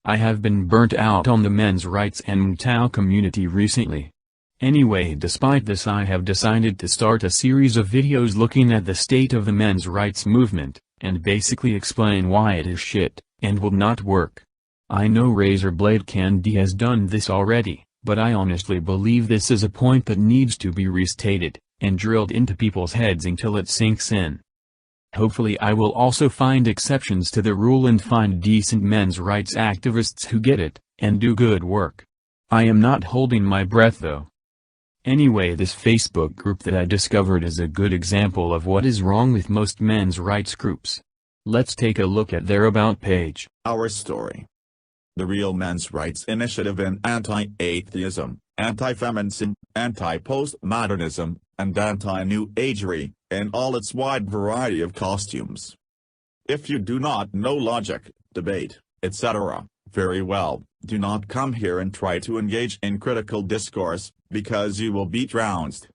I have been burnt out on the men's rights and MGTOW community recently. Anyway, despite this, I have decided to start a series of videos looking at the state of the men's rights movement, and basically explain why it is shit, and will not work. I know Razorblade Candy has done this already, but I honestly believe this is a point that needs to be restated, and drilled into people's heads until it sinks in. Hopefully I will also find exceptions to the rule and find decent men's rights activists who get it, and do good work. I am not holding my breath though. Anyway, this Facebook group that I discovered is a good example of what is wrong with most men's rights groups. Let's take a look at their about page. Our story. The Real Men's Rights Initiative in Anti-Atheism, Anti-Feminism, Anti-Postmodernism, and Anti-New Agery, in all its wide variety of costumes. If you do not know logic, debate, etc., very well, do not come here and try to engage in critical discourse, because you will be trounced.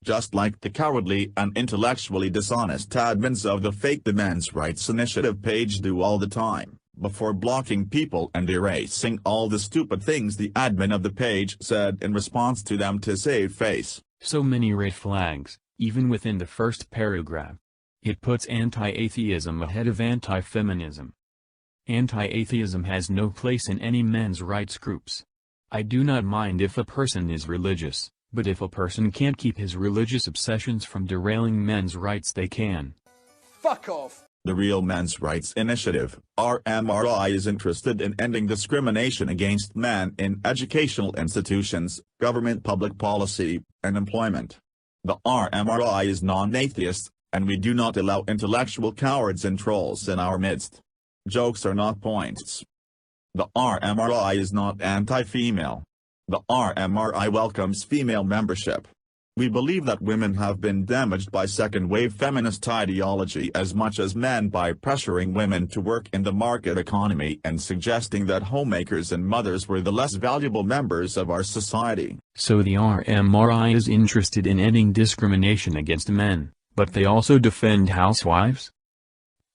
Just like the cowardly and intellectually dishonest admins of the fake The Men's Rights Initiative page do all the time, before blocking people and erasing all the stupid things the admin of the page said in response to them to save face. So many red flags, even within the first paragraph. It puts anti-atheism ahead of anti-feminism. Anti-atheism has no place in any men's rights groups. I do not mind if a person is religious, but if a person can't keep his religious obsessions from derailing men's rights, they can. Fuck off! The Real Men's Rights Initiative, RMRI, is interested in ending discrimination against men in educational institutions, government public policy, and employment. The RMRI is non-atheist, and we do not allow intellectual cowards and trolls in our midst. Jokes are not points. The RMRI is not anti-female. The RMRI welcomes female membership. We believe that women have been damaged by second-wave feminist ideology as much as men by pressuring women to work in the market economy and suggesting that homemakers and mothers were the less valuable members of our society. So the RMRI is interested in ending discrimination against men, but they also defend housewives?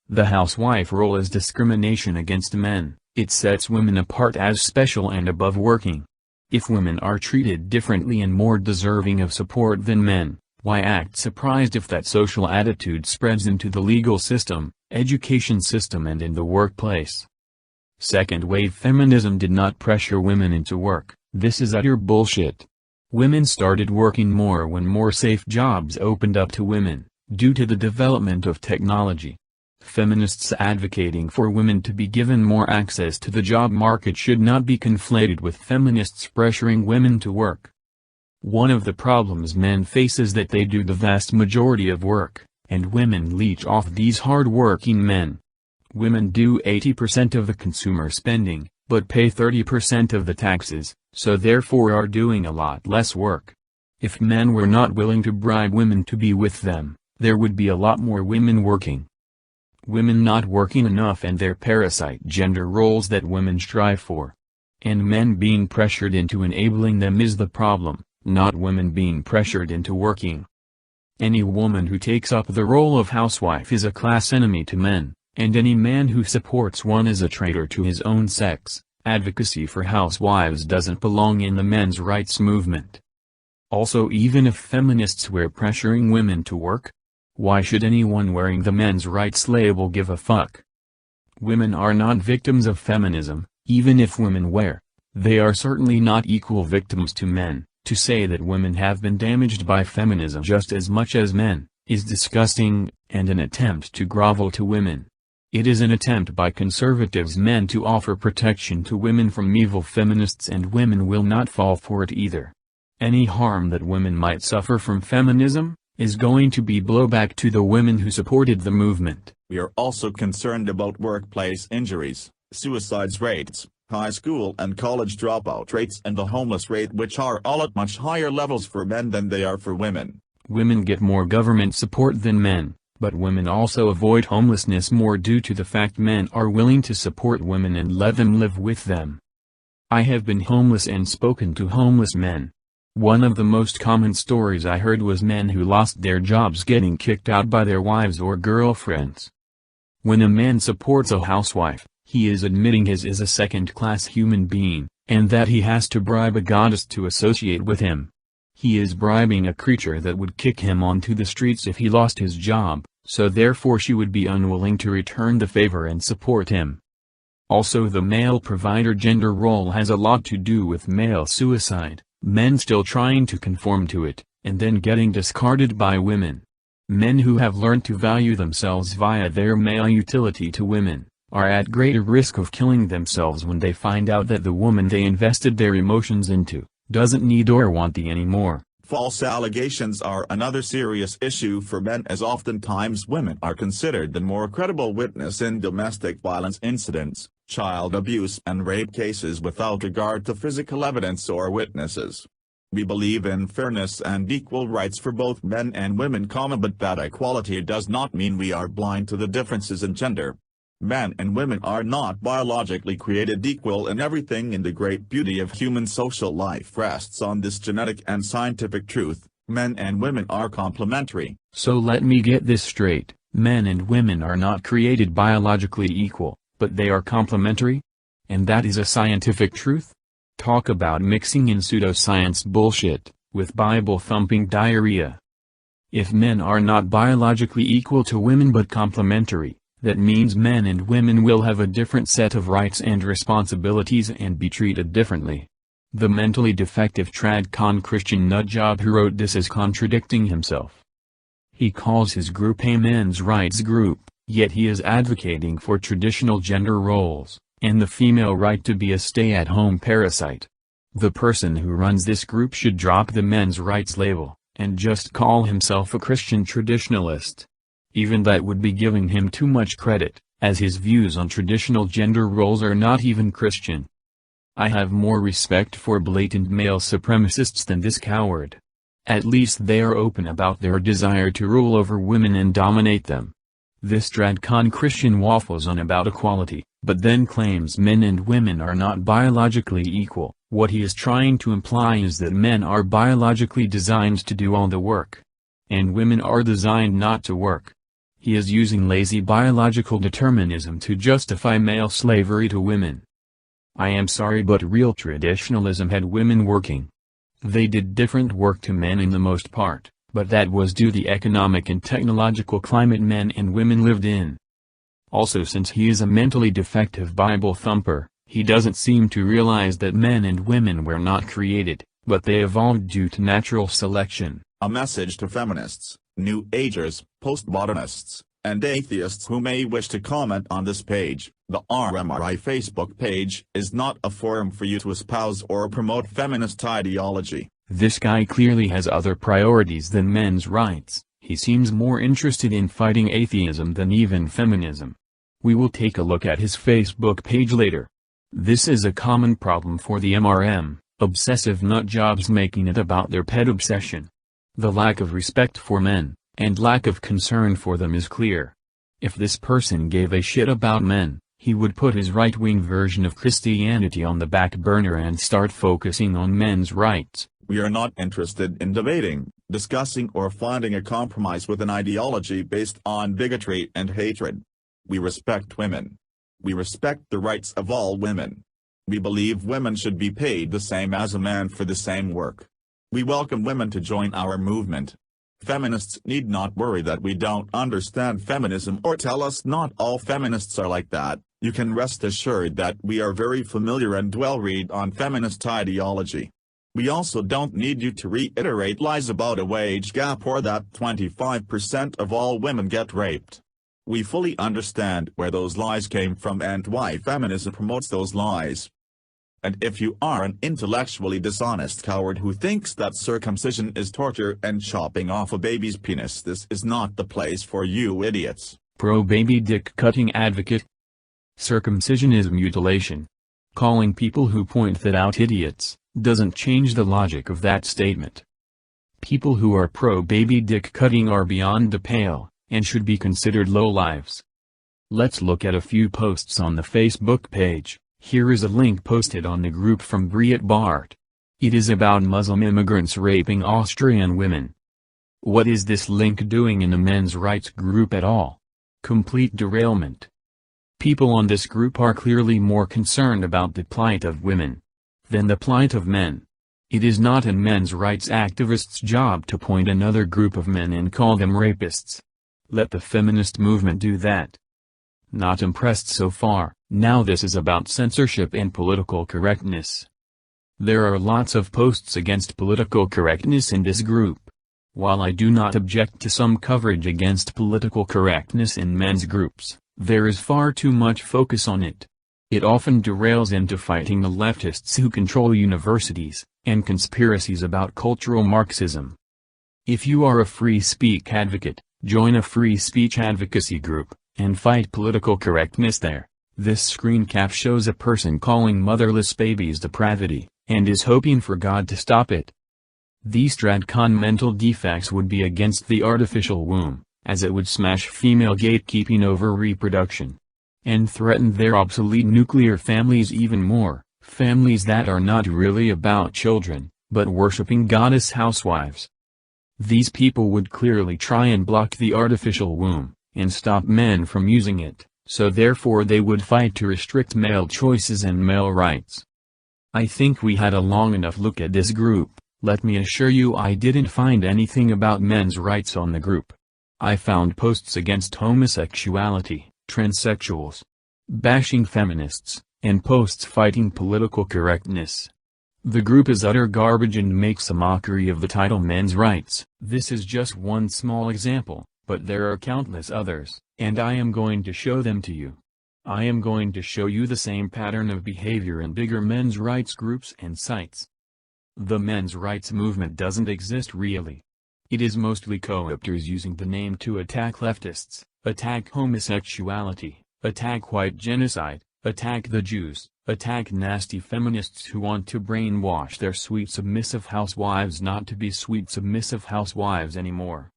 The housewife role is discrimination against men. It sets women apart as special and above working. If women are treated differently and more deserving of support than men, why act surprised if that social attitude spreads into the legal system, education system, and in the workplace? Second-wave feminism did not pressure women into work. This is utter bullshit. Women started working more when more safe jobs opened up to women, due to the development of technology. Feminists advocating for women to be given more access to the job market should not be conflated with feminists pressuring women to work. One of the problems men face is that they do the vast majority of work, and women leech off these hard-working men. Women do 80% of the consumer spending, but pay 30% of the taxes, so therefore are doing a lot less work. If men were not willing to bribe women to be with them, there would be a lot more women working. Women not working enough and their parasite gender roles that women strive for. And men being pressured into enabling them is the problem, not women being pressured into working. Any woman who takes up the role of housewife is a class enemy to men, and any man who supports one is a traitor to his own sex. Advocacy for housewives doesn't belong in the men's rights movement. Also, even if feminists were pressuring women to work, why should anyone wearing the men's rights label give a fuck? Women are not victims of feminism, even if women were. They are certainly not equal victims to men. To say that women have been damaged by feminism just as much as men, is disgusting, and an attempt to grovel to women. It is an attempt by conservatives men to offer protection to women from evil feminists, and women will not fall for it either. Any harm that women might suffer from feminism is going to be blowback to the women who supported the movement. We are also concerned about workplace injuries, suicides rates, high school and college dropout rates, and the homeless rate, which are all at much higher levels for men than they are for women. Women get more government support than men, but women also avoid homelessness more due to the fact men are willing to support women and let them live with them. I have been homeless and spoken to homeless men. One of the most common stories I heard was men who lost their jobs getting kicked out by their wives or girlfriends. When a man supports a housewife, He is admitting his is a second-class human being, and that he has to bribe a goddess to associate with him. He is bribing a creature that would kick him onto the streets if he lost his job, so therefore she would be unwilling to return the favor and support him. Also, the male provider gender role has a lot to do with male suicide, men still trying to conform to it, and then getting discarded by women. Men who have learned to value themselves via their male utility to women, are at greater risk of killing themselves when they find out that the woman they invested their emotions into, doesn't need or want them anymore. False allegations are another serious issue for men, as oftentimes women are considered the more credible witness in domestic violence incidents, child abuse and rape cases without regard to physical evidence or witnesses. We believe in fairness and equal rights for both men and women, but that equality does not mean we are blind to the differences in gender. Men and women are not biologically created equal in everything, and the great beauty of human social life rests on this genetic and scientific truth: men and women are complementary. So let me get this straight, men and women are not created biologically equal, but they are complementary? And that is a scientific truth? Talk about mixing in pseudoscience bullshit, with Bible-thumping diarrhea. If men are not biologically equal to women but complementary, that means men and women will have a different set of rights and responsibilities and be treated differently. The mentally defective trad-con Christian nutjob who wrote this is contradicting himself. He calls his group a men's rights group, yet he is advocating for traditional gender roles, and the female right to be a stay-at-home parasite. The person who runs this group should drop the men's rights label, and just call himself a Christian traditionalist. Even that would be giving him too much credit, as his views on traditional gender roles are not even Christian. I have more respect for blatant male supremacists than this coward. At least they are open about their desire to rule over women and dominate them. This trad-con Christian waffles on about equality, but then claims men and women are not biologically equal. What he is trying to imply is that men are biologically designed to do all the work, and women are designed not to work. He is using lazy biological determinism to justify male slavery to women. I am sorry, but real traditionalism had women working. They did different work to men in the most part, but that was due to the economic and technological climate men and women lived in. Also, since he is a mentally defective Bible thumper, he doesn't seem to realize that men and women were not created, but they evolved due to natural selection. A message to feminists, New Agers, postmodernists, and atheists who may wish to comment on this page: the RMRI Facebook page is not a forum for you to espouse or promote feminist ideology. This guy clearly has other priorities than men's rights. He seems more interested in fighting atheism than even feminism. We will take a look at his Facebook page later. This is a common problem for the MRM, obsessive nutjobs, making it about their pet obsession. The lack of respect for men, and lack of concern for them is clear. If this person gave a shit about men, he would put his right-wing version of Christianity on the back burner and start focusing on men's rights. We are not interested in debating, discussing or finding a compromise with an ideology based on bigotry and hatred. We respect women. We respect the rights of all women. We believe women should be paid the same as a man for the same work. We welcome women to join our movement. Feminists need not worry that we don't understand feminism or tell us not all feminists are like that. You can rest assured that we are very familiar and well-read on feminist ideology. We also don't need you to reiterate lies about a wage gap or that 25% of all women get raped. We fully understand where those lies came from and why feminism promotes those lies. And if you are an intellectually dishonest coward who thinks that circumcision is torture and chopping off a baby's penis, this is not the place for you idiots. Pro-baby dick cutting advocate. Circumcision is mutilation. Calling people who point that out idiots doesn't change the logic of that statement. People who are pro-baby dick cutting are beyond the pale, and should be considered lowlives. Let's look at a few posts on the Facebook page. Here is a link posted on the group from Breitbart. It is about Muslim immigrants raping Austrian women. What is this link doing in a men's rights group at all? Complete derailment. People on this group are clearly more concerned about the plight of women than the plight of men. It is not a men's rights activist's job to point another group of men and call them rapists. Let the feminist movement do that. Not impressed so far. Now this is about censorship and political correctness. There are lots of posts against political correctness in this group. While I do not object to some coverage against political correctness in men's groups, there is far too much focus on it. It often derails into fighting the leftists who control universities, and conspiracies about cultural Marxism. If you are a free speech advocate, join a free speech advocacy group, and fight political correctness there. This screen cap shows a person calling motherless babies depravity, and is hoping for God to stop it. These Stratcon mental defects would be against the artificial womb, as it would smash female gatekeeping over reproduction, and threaten their obsolete nuclear families even more, families that are not really about children, but worshipping goddess housewives. These people would clearly try and block the artificial womb, and stop men from using it, so therefore they would fight to restrict male choices and male rights. I think we had a long enough look at this group. Let me assure you I didn't find anything about men's rights on the group. I found posts against homosexuality, transsexuals, bashing feminists, and posts fighting political correctness. The group is utter garbage and makes a mockery of the title men's rights. This is just one small example, but there are countless others, and I am going to show them to you. I am going to show you the same pattern of behavior in bigger men's rights groups and sites. The men's rights movement doesn't exist really. It is mostly co-opters using the name to attack leftists, attack homosexuality, attack white genocide, attack the Jews, attack nasty feminists who want to brainwash their sweet submissive housewives not to be sweet submissive housewives anymore.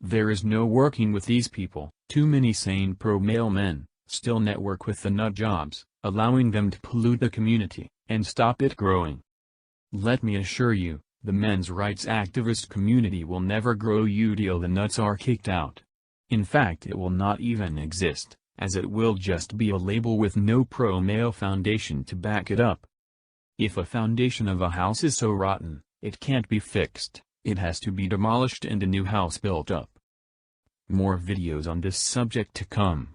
There is no working with these people. Too many sane pro-male men still network with the nut jobs, allowing them to pollute the community, and stop it growing. Let me assure you, the men's rights activist community will never grow till the nuts are kicked out. In fact, it will not even exist, as it will just be a label with no pro-male foundation to back it up. If a foundation of a house is so rotten, it can't be fixed, it has to be demolished and a new house built up. More videos on this subject to come.